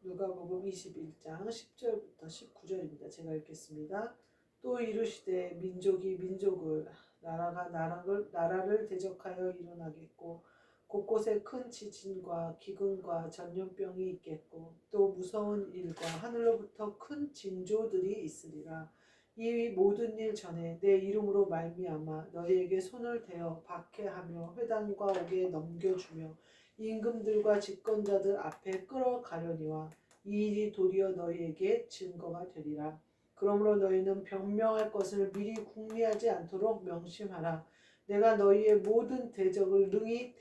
누가복음 21장 10절부터 19절입니다. 제가 읽겠습니다. 또 이르시되 민족이 민족을 나라가 나라를 대적하여 일어나겠고 곳곳에 큰 지진과 기근과 전염병이 있겠고 또 무서운 일과 하늘로부터 큰 징조들이 있으리라. 이 모든 일 전에 내 이름으로 말미암아 너희에게 손을 대어 박해하며 회당과 옥에 넘겨주며 임금들과 집권자들 앞에 끌어가려니와 이 일이 도리어 너희에게 증거가 되리라. 그러므로 너희는 변명할 것을 미리 궁리하지 않도록 명심하라. 내가 너희의 모든 대적을 능히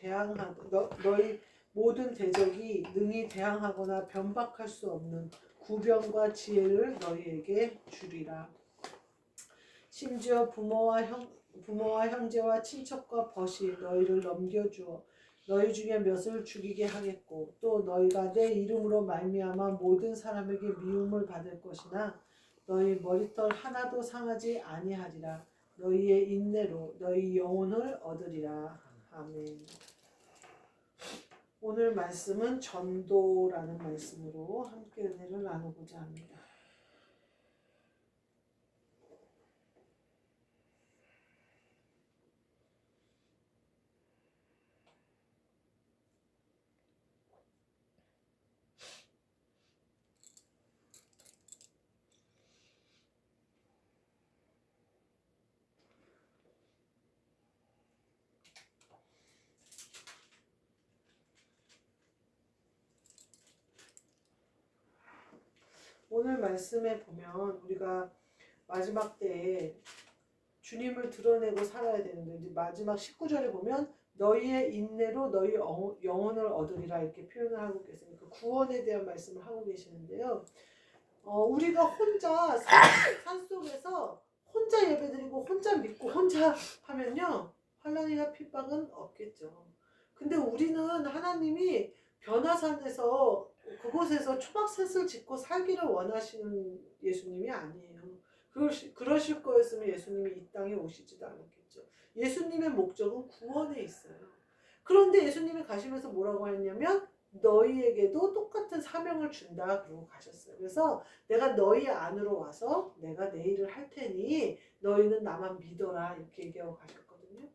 너희 모든 대적이 능히 대항하거나 변박할 수 없는 구변과 지혜를 너희에게 주리라. 심지어 부모와 형제와 친척과 벗이 너희를 넘겨주어 너희 중에 몇을 죽이게 하겠고 또 너희가 내 이름으로 말미암아 모든 사람에게 미움을 받을 것이나 너희 머리털 하나도 상하지 아니하리라. 너희의 인내로 너희 영혼을 얻으리라. 아멘. 오늘 말씀은 전도라는 말씀으로 함께 은혜를 나누고자 합니다. 오늘 말씀에 보면 우리가 마지막 때에 주님을 드러내고 살아야 되는데 이제 마지막 19절에 보면 너희의 인내로 너희 영혼을 얻으리라 이렇게 표현을 하고 계세요. 그 구원에 대한 말씀을 하고 계시는데요. 우리가 혼자 산속에서 혼자 예배드리고 혼자 믿고 혼자 하면요 환난이나 핍박은 없겠죠. 근데 우리는 하나님이 변화산에서 그곳에서 초막셋을 짓고 살기를 원하시는 예수님이 아니에요. 그러실 거였으면 예수님이 이 땅에 오시지도 않았겠죠. 예수님의 목적은 구원에 있어요. 그런데 예수님이 가시면서 뭐라고 했냐면 너희에게도 똑같은 사명을 준다 그러고 가셨어요. 그래서 내가 너희 안으로 와서 내가 내 일을 할 테니 너희는 나만 믿어라 이렇게 얘기하고 가셨거든요.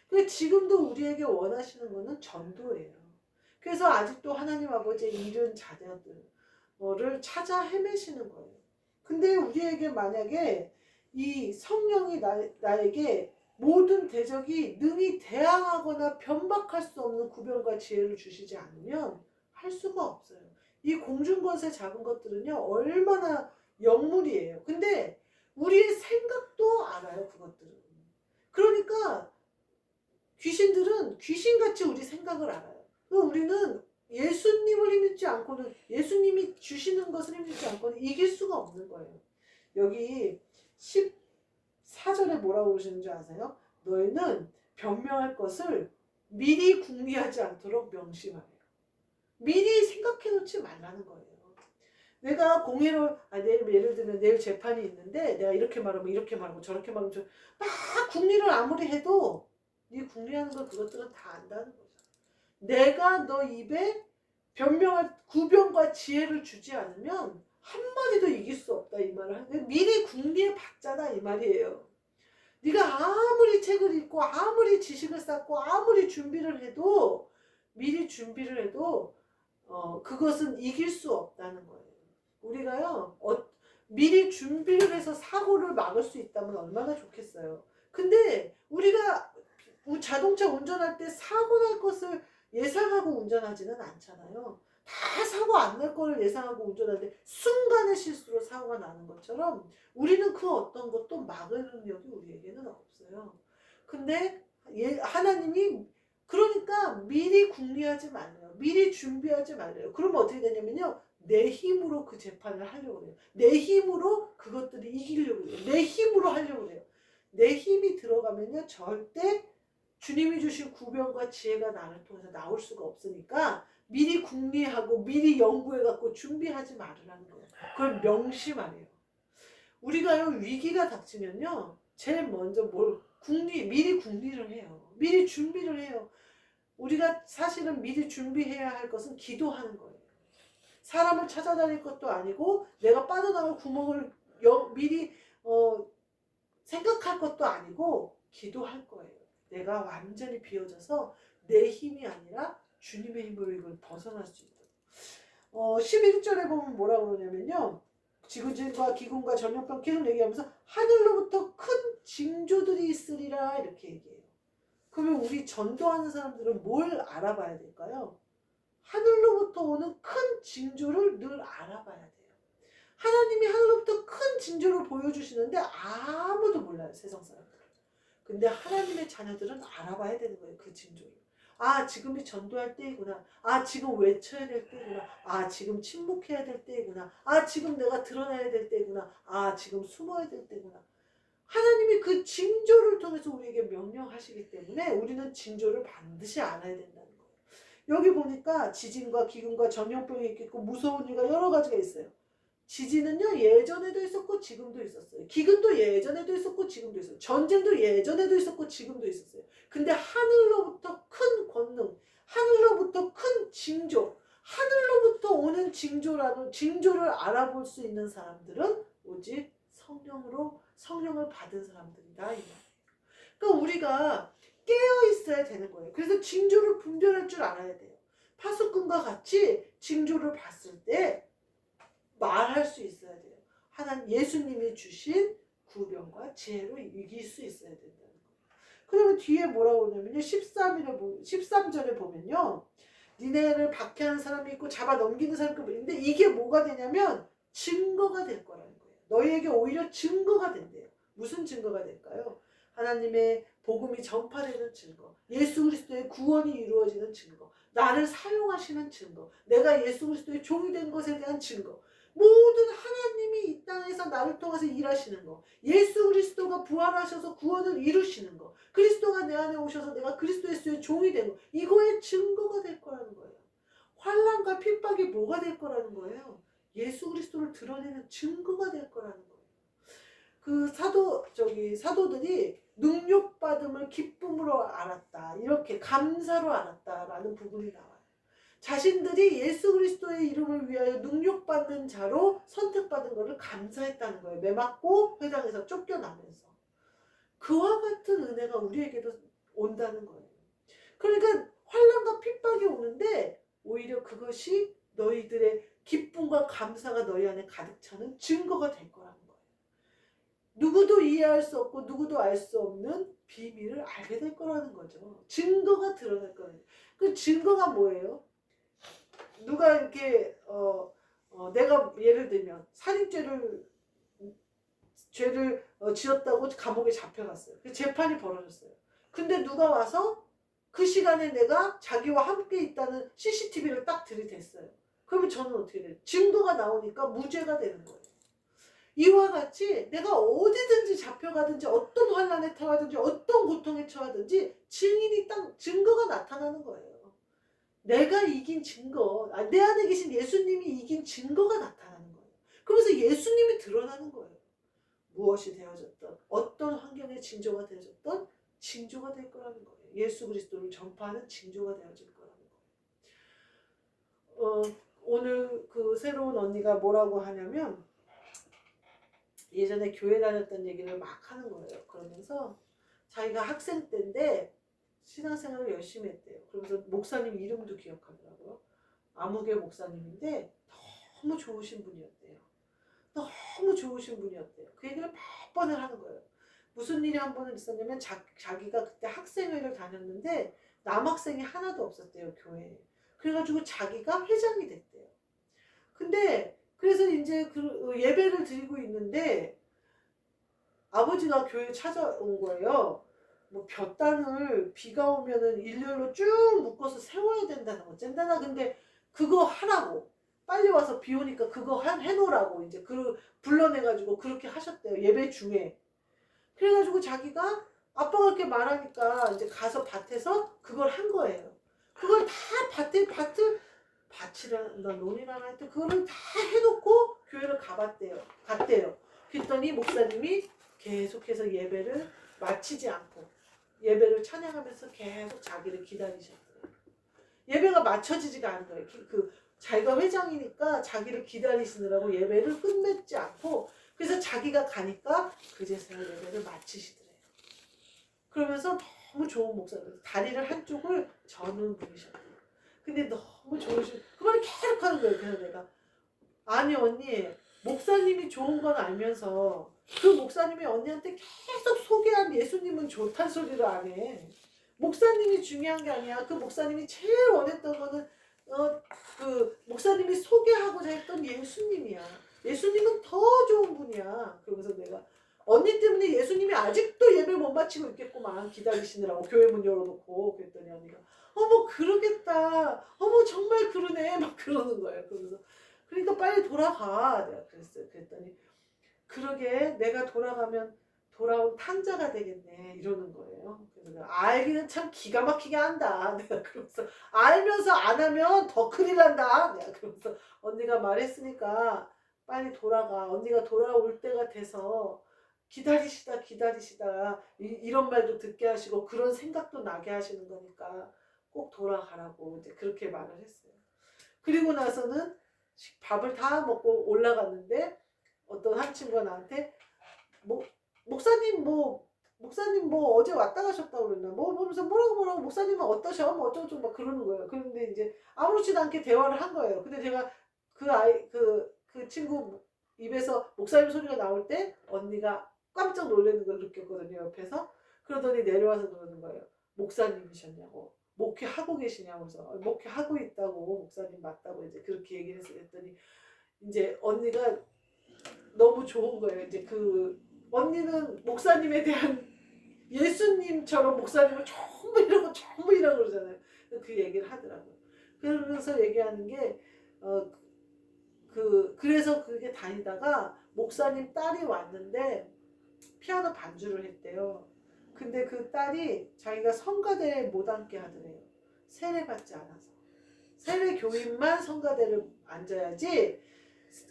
근데 지금도 우리에게 원하시는 거는 전도예요. 그래서 아직도 하나님 아버지의 잃은 자녀들을 찾아 헤매시는 거예요. 근데 우리에게 만약에 이 성령이 나에게 모든 대적이 능히 대항하거나 변박할 수 없는 구변과 지혜를 주시지 않으면 할 수가 없어요. 이 공중권세 작은 것들은요 얼마나 영물이에요. 근데 우리의 생각도 알아요. 그것들은. 그러니까 귀신들은 귀신같이 우리 생각을 알아요. 우리는 예수님을 힘입지 않고는 예수님이 주시는 것을 힘입지 않고는 이길 수가 없는 거예요. 여기 14절에 뭐라고 그러시는 줄 아세요? 너희는 변명할 것을 미리 궁리하지 않도록 명심하래요. 미리 생각해 놓지 말라는 거예요. 내가 공회로 예를 들면 내일 재판이 있는데 내가 이렇게 말하면 이렇게 말하고 저렇게 말하면 막 궁리를 아무리 해도 네 궁리하는 걸 그것들은 다 안다는 거죠. 내가 너 입에 변명할 구변과 지혜를 주지 않으면 한마디도 이길 수 없다 이 말을 하는데 미리 궁리해 봤잖아 이 말이에요. 네가 아무리 책을 읽고 아무리 지식을 쌓고 아무리 준비를 해도 미리 준비를 해도 그것은 이길 수 없다는 거예요. 우리가요 미리 준비를 해서 사고를 막을 수 있다면 얼마나 좋겠어요. 근데 우리가 자동차 운전할 때 사고 날 것을 예상하고 운전하지는 않잖아요. 다 사고 안 날 거를 예상하고 운전하는데 순간의 실수로 사고가 나는 것처럼 우리는 그 어떤 것도 막을 능력이 우리에게는 없어요. 근데 하나님이 그러니까 미리 궁리하지 말래요. 미리 준비하지 말래요. 그러면 어떻게 되냐면요. 내 힘으로 그 재판을 하려고 해요. 내 힘으로 그것들을 이기려고 해요. 내 힘으로 하려고 해요. 내 힘이 들어가면요. 절대 주님이 주신 구변과 지혜가 나를 통해서 나올 수가 없으니까 미리 궁리하고 미리 연구해갖고 준비하지 말으라는 거예요. 그걸 명심하래요. 우리가요 위기가 닥치면요 제일 먼저 미리 궁리를 해요. 미리 준비를 해요. 우리가 사실은 미리 준비해야 할 것은 기도하는 거예요. 사람을 찾아다닐 것도 아니고 내가 빠져나갈 구멍을 미리 생각할 것도 아니고 기도할 거예요. 내가 완전히 비워져서 내 힘이 아니라 주님의 힘으로 이걸 벗어날 수 있도록. 11절에 보면 뭐라고 그러냐면요. 지구진과 기근과 전염병 계속 얘기하면서 하늘로부터 큰 징조들이 있으리라 이렇게 얘기해요. 그러면 우리 전도하는 사람들은 뭘 알아봐야 될까요? 하늘로부터 오는 큰 징조를 늘 알아봐야 돼요. 하나님이 하늘로부터 큰 징조를 보여주시는데 아무도 몰라요, 세상 사람들. 근데 하나님의 자녀들은 알아봐야 되는 거예요, 그 징조를. 아, 지금이 전도할 때이구나. 아, 지금 외쳐야 될 때구나. 아, 지금 침묵해야 될 때이구나. 아, 지금 내가 드러나야 될 때구나. 아, 지금 숨어야 될 때구나. 하나님이 그 징조를 통해서 우리에게 명령하시기 때문에 우리는 징조를 반드시 알아야 된다는 거예요. 여기 보니까 지진과 기근과 전염병이 있겠고 무서운 일과 여러 가지가 있어요. 지진은요 예전에도 있었고 지금도 있었어요. 기근도 예전에도 있었고 지금도 있어요. 전쟁도 예전에도 있었고 지금도 있었어요. 근데 하늘로부터 큰 권능, 하늘로부터 큰 징조, 하늘로부터 오는 징조를 알아볼 수 있는 사람들은 오직 성령을 받은 사람들이다 이 말이에요. 그러니까 우리가 깨어 있어야 되는 거예요. 그래서 징조를 분별할 줄 알아야 돼요. 파수꾼과 같이 징조를 봤을 때 말할 수 있어야 돼요. 하나님 예수님이 주신 구변과 지혜로 이길 수 있어야 된다는 거예요. 그러면 뒤에 뭐라고 그러냐면요. 13절에 보면요. 니네를 박해하는 사람이 있고 잡아 넘기는 사람이 있고 있는데 이게 뭐가 되냐면 증거가 될 거라는 거예요. 너희에게 오히려 증거가 된대요. 무슨 증거가 될까요? 하나님의 복음이 전파되는 증거, 예수 그리스도의 구원이 이루어지는 증거, 나를 사용하시는 증거, 내가 예수 그리스도의 종이 된 것에 대한 증거, 모든 하나님이 이 땅에서 나를 통해서 일하시는 거, 예수 그리스도가 부활하셔서 구원을 이루시는 거, 그리스도가 내 안에 오셔서 내가 그리스도 예수의 종이 된 거, 이거의 증거가 될 거라는 거예요. 환난과 핍박이 뭐가 될 거라는 거예요? 예수 그리스도를 드러내는 증거가 될 거라는 거예요. 그 사도들이 능력받음을 기쁨으로 알았다. 이렇게 감사로 알았다라는 부분이 나와요. 자신들이 예수 그리스도의 이름을 위하여 능력받는 자로 선택받은 것을 감사했다는 거예요. 매맞고 회당에서 쫓겨나면서. 그와 같은 은혜가 우리에게도 온다는 거예요. 그러니까 환난과 핍박이 오는데 오히려 그것이 너희들의 기쁨과 감사가 너희 안에 가득 차는 증거가 될 거라는 거예요. 누구도 이해할 수 없고 누구도 알 수 없는 비밀을 알게 될 거라는 거죠. 증거가 드러날 거예요. 그 증거가 뭐예요? 누가 이렇게 내가 예를 들면 살인죄를 지었다고 감옥에 잡혀갔어요. 재판이 벌어졌어요. 근데 누가 와서 그 시간에 내가 자기와 함께 있다는 CCTV를 딱 들이댔어요. 그러면 저는 어떻게 돼요? 증거가 나오니까 무죄가 되는 거예요. 이와 같이 내가 어디든지 잡혀가든지 어떤 환난에 처하든지 어떤 고통에 처하든지 증거가 나타나는 거예요. 내가 이긴 증거, 내 안에 계신 예수님이 이긴 증거가 나타나는 거예요. 그러면서 예수님이 드러나는 거예요. 무엇이 되어졌던, 어떤 환경의 징조가 되어졌던 징조가 될 거라는 거예요. 예수 그리스도를 전파하는 징조가 되어질 거라는 거예요. 오늘 그 새로운 언니가 뭐라고 하냐면 예전에 교회 다녔던 얘기를 막 하는 거예요. 그러면서 자기가 학생 때인데 신앙생활을 열심히 했대요. 그러면서 목사님 이름도 기억하더라고요. 아무개 목사님인데 너무 좋으신 분이었대요. 너무 좋으신 분이었대요. 그 얘기를 몇 번을 하는 거예요. 무슨 일이 한 번은 있었냐면 자기가 그때 학생회를 다녔는데 남학생이 하나도 없었대요. 교회에. 그래가지고 자기가 회장이 됐대요. 근데 그래서 이제 그 예배를 드리고 있는데 아버지가 교회에 찾아온 거예요. 뭐 볕단을 비가 오면은 일렬로 쭉 묶어서 세워야 된다는 거 짠다나. 근데 그거 하라고 빨리 와서 비 오니까 그거 해놓으라고 이제 불러내가지고 그렇게 하셨대요. 예배 중에. 그래가지고 자기가 아빠가 그렇게 말하니까 이제 가서 밭에서 그걸 한 거예요. 그걸 다 밭이라나 논이라나 하여튼 그거를 다 해놓고 교회를 갔대요. 그랬더니 목사님이 계속해서 예배를 마치지 않고 예배를 찬양하면서 계속 자기를 기다리셨어요. 예배가 맞춰지지가 않은 거예요. 자기가 회장이니까 자기를 기다리시느라고 예배를 끝맺지 않고 그래서 자기가 가니까 그제서야 예배를 마치시더래요. 그러면서 너무 좋은 목사님, 다리를 한쪽을 저는 분이셨대요. 근데 너무 좋으신 그 말을 계속 하는 거예요. 그래서 내가 아니 언니 목사님이 좋은 건 알면서 그 목사님이 언니한테 계속 소개한 예수님은 좋단 소리를 안 해. 목사님이 중요한 게 아니야. 그 목사님이 제일 원했던 거는 그 목사님이 소개하고자 했던 예수님이야. 예수님은 더 좋은 분이야. 그러면서 내가 언니 때문에 예수님이 아직도 예배 못 마치고 있겠구만 기다리시느라고 교회 문 열어놓고 그랬더니 언니가 어머 그러겠다. 어머 정말 그러네. 막 그러는 거예요. 그러면서 그러니까 빨리 돌아가. 내가 그랬어요. 그랬더니 그러게 내가 돌아가면 돌아온 탕자가 되겠네 이러는 거예요. 그래서 내가 알기는 참 기가 막히게 한다. 내가 그러면서 알면서 안 하면 더 큰일 난다. 내가 그러면서 언니가 말했으니까 빨리 돌아가. 언니가 돌아올 때가 돼서 기다리시다 이런 말도 듣게 하시고 그런 생각도 나게 하시는 거니까 꼭 돌아가라고 이제 그렇게 말을 했어요. 그리고 나서는 밥을 다 먹고 올라갔는데 어떤 한 친구가 나한테 목사님 뭐 어제 왔다 가셨다고 그랬나 뭐 보면서 뭐라고 목사님은 어떠셔 뭐 어쩌고 막 그러는 거예요. 그런데 이제 아무렇지도 않게 대화를 한 거예요. 근데 제가 그 친구 입에서 목사님 소리가 나올 때 언니가 깜짝 놀라는 걸 느꼈거든요. 옆에서. 그러더니 내려와서 그러는 거예요. 목사님이셨냐고. 목회하고 계시냐고. 그래서 목회하고 있다고. 목사님 맞다고 이제 그렇게 얘기를 했어요. 했더니 이제 언니가 너무 좋은 거예요. 이제 그 언니는 목사님에 대한 예수님처럼 목사님을 전부 이라고 그러잖아요. 그 얘기를 하더라고요. 그러면서 얘기하는 게 그래서 그게 다니다가 목사님 딸이 왔는데 피아노 반주를 했대요. 근데 그 딸이 자기가 성가대에 못 앉게 하더래요. 세례받지 않아서. 세례 교인만 성가대를 앉아야지.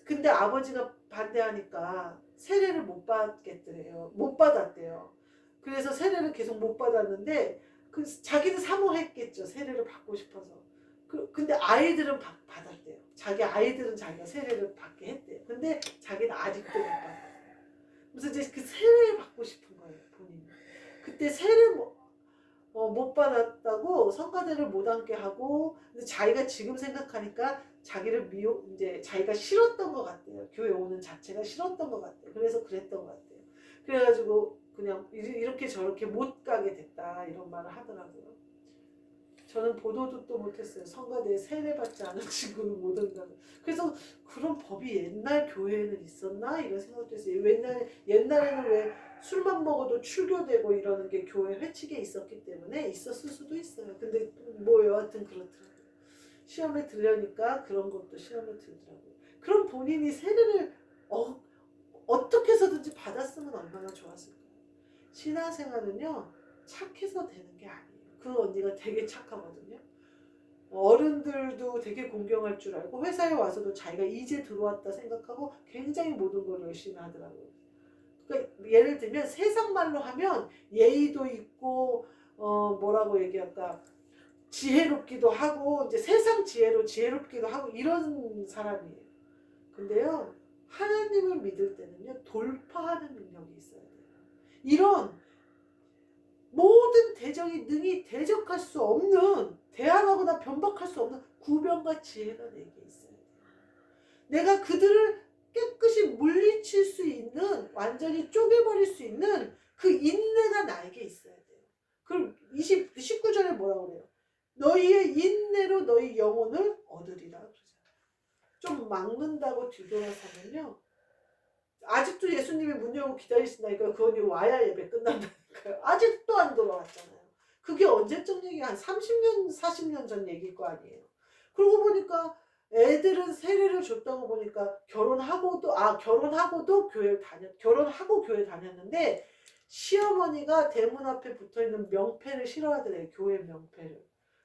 근데 아버지가 반대하니까 세례를 못 받겠더래요. 못 받았대요. 그래서 세례를 계속 못 받았는데 자기는 사모했겠죠. 세례를 받고 싶어서. 근데 아이들은 받았대요. 자기 아이들은 자기가 세례를 받게 했대요. 근데 자기는 아직도 못 받았어요. 그래서 이제 그 세례를 받고 싶은 거예요. 본인이. 그때 세례 못 받았다고 성가대를 못 앉게 하고 근데 자기가 지금 생각하니까 자기를 이제 자기가 싫었던 것 같대요. 교회 오는 자체가 싫었던 것 같대요. 그래서 그랬던 것 같대요. 그래가지고 그냥 이렇게 저렇게 못 가게 됐다 이런 말을 하더라고요. 저는 보도도 또 못했어요. 성가대에 세례받지 않은 친구는 못 온다고. 그래서 그런 법이 옛날 교회에는 있었나 이런 생각도 했어요. 옛날에는 왜 술만 먹어도 출교되고 이러는 게 교회 회칙에 있었기 때문에 있었을 수도 있어요. 근데 뭐 여하튼 그렇더라고요. 시험에 들려니까 그런 것도 시험에 들더라고요. 그럼 본인이 세례를 어떻게 해서든지 받았으면 얼마나 좋았을까요? 신앙생활은요 착해서 되는 게 아니에요. 그 언니가 되게 착하거든요. 어른들도 되게 공경할 줄 알고 회사에 와서도 자기가 이제 들어왔다 생각하고 굉장히 모든 걸 열심히 하더라고요. 그러니까 예를 들면 세상 말로 하면 예의도 있고 뭐라고 얘기할까 지혜롭기도 하고 이제 세상 지혜로 지혜롭기도 하고 이런 사람이에요. 근데요 하나님을 믿을 때는요 돌파하는 능력이 있어야 돼요. 이런 모든 대적이 능히 대적할 수 없는 대항하거나 변박할 수 없는 구변과 지혜가 내게 있어야 돼요. 내가 그들을 깨끗이 물리칠 수 있는 완전히 쪼개버릴 수 있는 그 인내가 나에게 있어야 돼요. 그럼 19절에 뭐라고 그래요? 너희의 인내로 너희 영혼을 얻으리라 그러잖아요. 좀 막는다고 뒤돌아서면요 아직도 예수님이 문 열고 기다리신다니까 그 언니 와야 예배 끝난다니까요. 아직도 안 돌아왔잖아요. 그게 언제적 얘기야? 한 30년 40년 전 얘기일 거 아니에요. 그러고 보니까 애들은 세례를 줬다고 보니까 결혼하고도 결혼하고 교회 다녔는데 시어머니가 대문 앞에 붙어있는 명패를 싫어하더래요. 교회 명패를.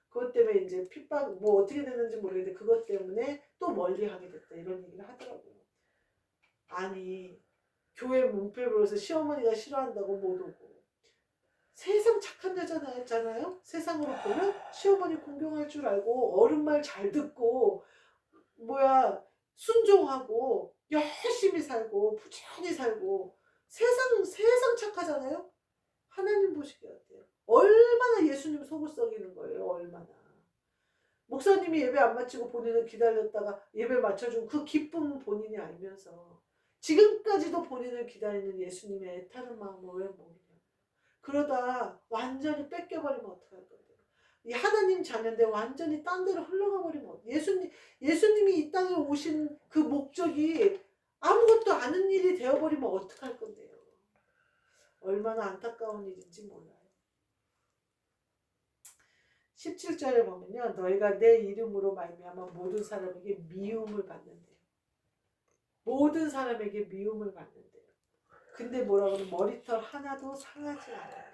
그것 때문에 이제 핍박 뭐 어떻게 됐는지 모르겠는데 그것 때문에 또 멀리하게 됐다 이런 얘기를 하더라고요. 아니 교회 문패로 해서 시어머니가 싫어한다고 못 오고 세상 착한 여자잖아요. 세상으로 보면 시어머니 공경할 줄 알고 어른 말 잘 듣고 순종하고 열심히 살고 부지런히 살고 세상 착하잖아요. 하나님 보시기에 어때요? 얼마나 예수님 속을 썩이는 거예요. 얼마나. 목사님이 예배 안 마치고 본인은 기다렸다가 예배 맞춰주고 그 기쁨은 본인이 알면서 지금까지도 본인을 기다리는 예수님의 애타는 마음을 왜 모르냐. 그러다 완전히 뺏겨버리면 어떡할 건데요. 이 하나님 자녀인데 완전히 딴 데로 흘러가 버리면 예수님이 이 땅에 오신 그 목적이 아무것도 아는 일이 되어버리면 어떡할 건데요. 얼마나 안타까운 일인지 몰라요. 17절에 보면요. 너희가 내 이름으로 말미암아 모든 사람에게 미움을 받는대요. 모든 사람에게 미움을 받는대요. 근데 뭐라고 하면 머리털 하나도 상하지 않아요.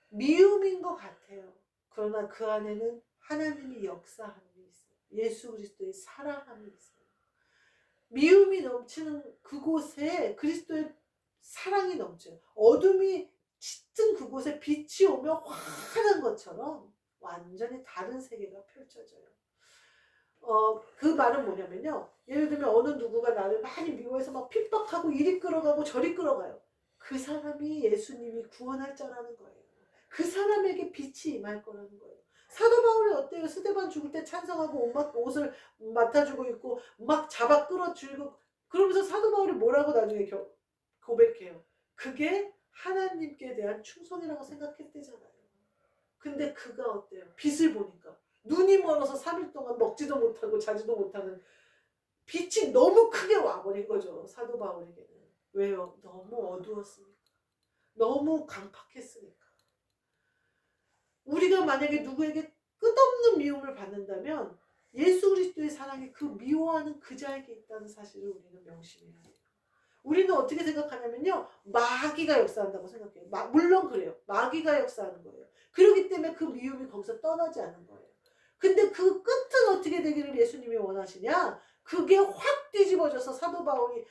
미움인 것 같아요. 그러나 그 안에는 하나님이 역사함이 있어요. 예수 그리스도의 사랑함이 있어요. 미움이 넘치는 그곳에 그리스도의 사랑이 넘쳐요. 어둠이 짙은 그곳에 빛이 오면 환한 것처럼 완전히 다른 세계가 펼쳐져요. 그 말은 뭐냐면요. 예를 들면 어느 누구가 나를 많이 미워해서 막 핍박하고 이리 끌어가고 저리 끌어가요. 그 사람이 예수님이 구원할 자라는 거예요. 그 사람에게 빛이 임할 거라는 거예요. 사도 바울이 어때요? 스데반 죽을 때 찬성하고 옷을 맡아주고 있고 막 잡아 끌어주고 그러면서 사도 바울이 뭐라고 나중에 고백해요. 그게 하나님께 대한 충성이라고 생각했대잖아요. 근데 그가 어때요? 빛을 보니까 눈이 멀어서 3일 동안 먹지도 못하고 자지도 못하는 빛이 너무 크게 와버린 거죠. 사도 바울에게는. 왜요? 너무 어두웠으니까. 너무 강팍했으니까. 우리가 만약에 누구에게 끝없는 미움을 받는다면 예수 그리스도의 사랑이 그 미워하는 그 자에게 있다는 사실을 우리는 명심해야 해요. 우리는 어떻게 생각하냐면요. 마귀가 역사한다고 생각해요. 물론 그래요. 마귀가 역사하는 거예요. 그렇기 때문에 그 미움이 거기서 떠나지 않은 거예요. 근데 그 끝은 어떻게 되기를 예수님이 원하시냐? 그게 확 뒤집어져서 사도 바울이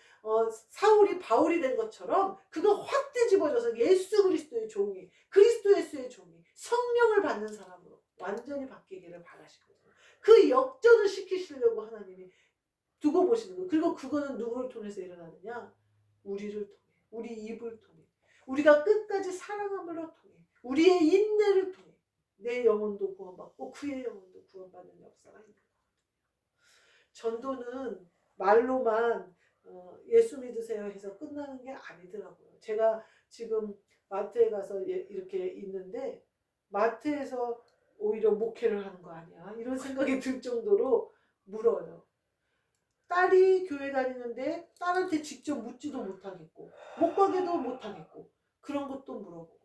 사울이 바울이 된 것처럼 그거 확 뒤집어져서 예수 그리스도의 종이 그리스도 예수의 종이 성령을 받는 사람으로 완전히 바뀌기를 바라시거든요. 그 역전을 시키시려고 하나님이 두고 보시는 거예요. 그리고 그거는 누구를 통해서 일어나느냐? 우리를 통해, 우리 입을 통해, 우리가 끝까지 사랑함으로 통해, 우리의 인내를 통해 내 영혼도 구원받고 그의 영혼도 구원받는 역사가 있는 거예요. 전도는 말로만 예수 믿으세요 해서 끝나는 게 아니더라고요. 제가 지금 마트에 가서 이렇게 있는데 마트에서 오히려 목회를 하는 거 아니야? 이런 생각이 들 정도로 물어요. 딸이 교회 다니는데 딸한테 직접 묻지도 못하겠고 못 가게도 못하겠고 그런 것도 물어보고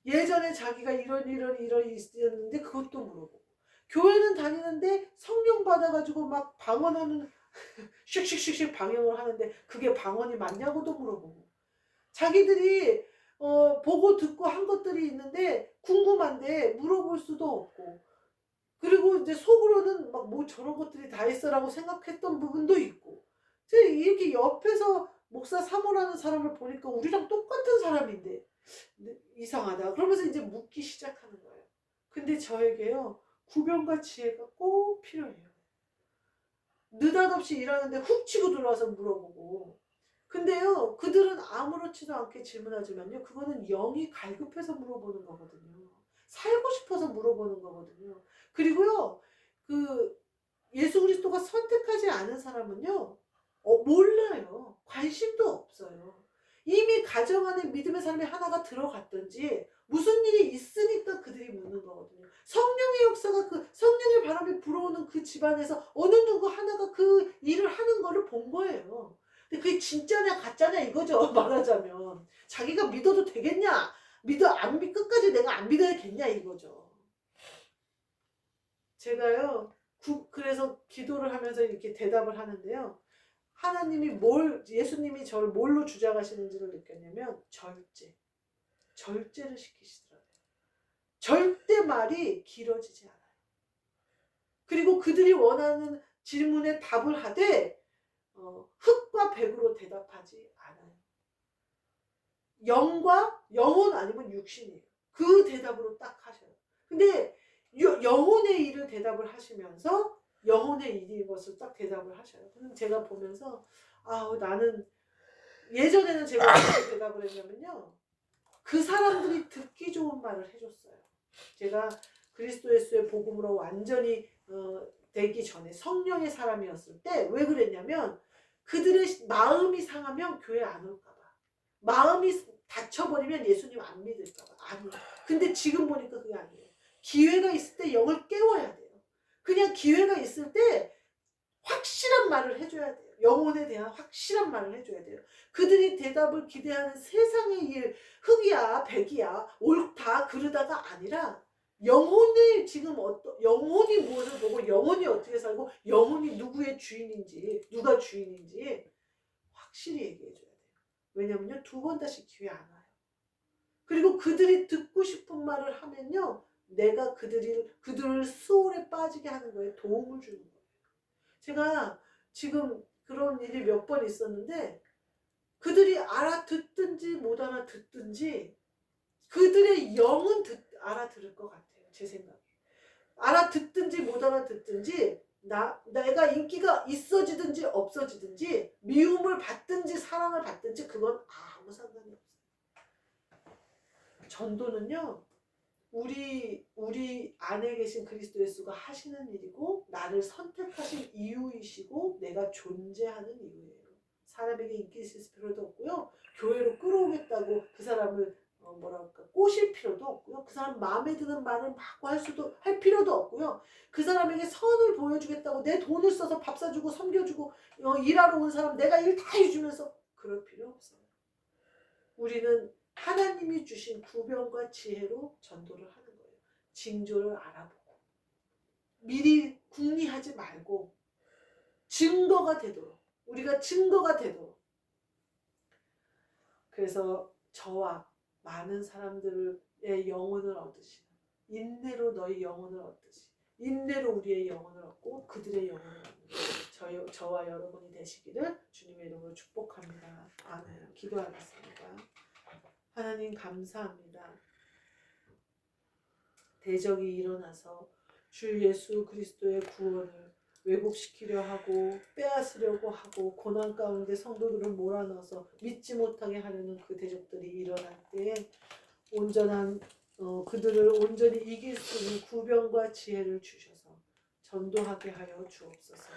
예전에 자기가 이런 있었는데 그것도 물어보고 교회는 다니는데 성령 받아가지고 막 방언하는 슉슉슉슉 방언을 하는데 그게 방언이 맞냐고도 물어보고 자기들이 보고 듣고 한 것들이 있는데 궁금한데 물어볼 수도 없고 그리고 이제 속으로는 막 뭐 저런 것들이 다 있어라고 생각했던 부분도 있고 이렇게 옆에서 목사 사모라는 사람을 보니까 우리랑 똑같은 사람인데 이상하다 그러면서 이제 묻기 시작하는 거예요. 근데 저에게요 구변과 지혜가 꼭 필요해요. 느닷없이 일하는데 훅 치고 들어와서 물어보고 근데요 그들은 아무렇지도 않게 질문하지만요 그거는 영이 갈급해서 물어보는 거거든요. 살고 싶어서 물어보는 거거든요. 그리고요 그 예수 그리스도가 선택하지 않은 사람은요 몰라요. 관심도 없어요. 이미 가정 안에 믿음의 삶이 하나가 들어갔든지 무슨 일이 있으니까 그들이 묻는 거거든요. 성령의 역사가 그 성령의 바람이 불어오는 그 집안에서 어느 누구 하나가 그 일을 하는 거를 본 거예요. 근데 그게 진짜냐 가짜냐 이거죠. 말하자면 자기가 믿어도 되겠냐 끝까지 내가 안 믿어야겠냐 이거죠. 제가요 그래서 기도를 하면서 이렇게 대답을 하는데요. 하나님이 예수님이 저를 뭘로 주장하시는지를 느꼈냐면 절제를 시키시더라고요. 절대 말이 길어지지 않아요. 그리고 그들이 원하는 질문에 답을 하되 흙과 백으로 대답하지 않아요. 영혼 아니면 육신이에요. 그 대답으로 딱 하셔요. 근데 영혼의 일을 대답을 하시면서 영혼의 일인 것을 딱 대답을 하셔요. 그럼 제가 보면서 나는 예전에는 제가 어떻게 대답을 했냐면요. 그 사람들이 듣기 좋은 말을 해줬어요. 제가 그리스도 예수의 복음으로 완전히 되기 전에 성령의 사람이었을 때 왜 그랬냐면 그들의 마음이 상하면 교회 안 올까봐. 마음이 닫혀버리면 예수님 안 믿을까봐. 아니에요. 근데 지금 보니까 그게 아니에요. 기회가 있을 때 영을 깨워야 돼요. 그냥 기회가 있을 때 확실한 말을 해줘야 돼요. 영혼에 대한 확실한 말을 해줘야 돼요. 그들이 대답을 기대하는 세상의 일, 흑이야, 백이야, 옳다, 그르다가 아니라 영혼이 지금 영혼이 무엇을 보고 영혼이 어떻게 살고 영혼이 누구의 주인인지, 누가 주인인지 확실히 얘기해줘야 돼요. 왜냐면요, 두 번 다시 기회 안 와요. 그리고 그들이 듣고 싶은 말을 하면요, 내가 그들을 수월에 빠지게 하는 거에 도움을 주는 거예요. 제가 지금 그런 일이 몇 번 있었는데 그들이 알아듣든지 못 알아듣든지 그들의 영은 알아들을 것 같아요. 제 생각에. 알아듣든지 못 알아듣든지 내가 인기가 있어지든지 없어지든지 미움을 받든지 사랑을 받든지 그건 아무 상관이 없어요. 전도는요. 우리 안에 계신 그리스도 예수가 하시는 일이고 나를 선택하신 이유이시고 내가 존재하는 이유예요. 사람에게 인기 있을 필요도 없고요. 교회로 끌어오겠다고 그 사람을 꼬실 필요도 없고요. 그 사람 마음에 드는 말을 막 할 필요도 없고요. 그 사람에게 선을 보여주겠다고 내 돈을 써서 밥 사주고 섬겨주고 일하러 온 사람 내가 일 다 해주면서 그럴 필요 없어요. 우리는 하나님이 주신 구변과 지혜로 전도를 하는 거예요. 징조를 알아보고 미리 궁리하지 말고 증거가 되도록 우리가 증거가 되도록. 그래서 저와 많은 사람들의 영혼을 얻으시는 인내로 너희 영혼을 얻듯이 인내로 우리의 영혼을 얻고 그들의 영혼을 얻는 저와 여러분이 되시기를 주님의 이름으로 축복합니다. 아멘. 기도하겠습니다. 하나님 감사합니다. 대적이 일어나서 주 예수 그리스도의 구원을 왜곡시키려 하고 빼앗으려고 하고 고난 가운데 성도들을 몰아넣어서 믿지 못하게 하려는 그 대적들이 일어날 때에 그들을 온전히 이길 수 있는 구변과 지혜를 주셔서 전도하게 하여 주옵소서.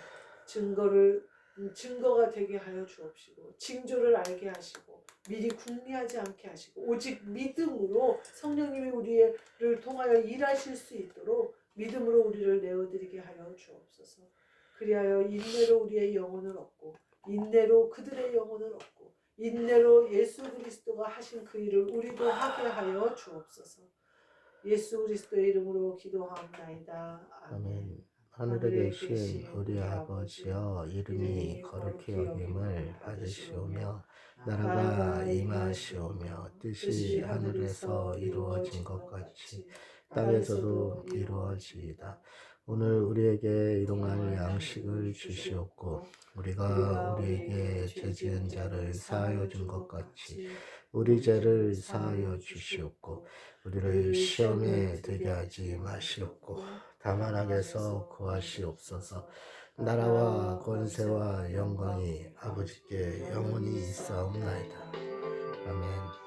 증거가 되게 하여 주옵시고 징조를 알게 하시고 미리 궁리하지 않게 하시고 오직 믿음으로 성령님이 우리를 통하여 일하실 수 있도록 믿음으로 우리를 내어드리게 하여 주옵소서. 그리하여 인내로 우리의 영혼을 얻고 인내로 그들의 영혼을 얻고 인내로 예수 그리스도가 하신 그 일을 우리도 하게 하여 주옵소서. 예수 그리스도의 이름으로 기도하옵나이다. 아멘. 하늘에 계신 우리 아버지여, 이름이 거룩히 여김을 받으시오며 나라가 임하시오며 뜻이 하늘에서 이루어진 것 같이 땅에서도 이루어지이다. 오늘 우리에게 일용할 양식을 주시옵고 우리가 우리에게 죄지은 자를 사하여 준 것 같이 우리 죄를 사하여 주시옵고 우리를 시험에 들게 하지 마시옵고 다만 악에서 구하시옵소서. 나라와 권세와 영광이 아버지께 영원히 있사옵나이다. 아멘.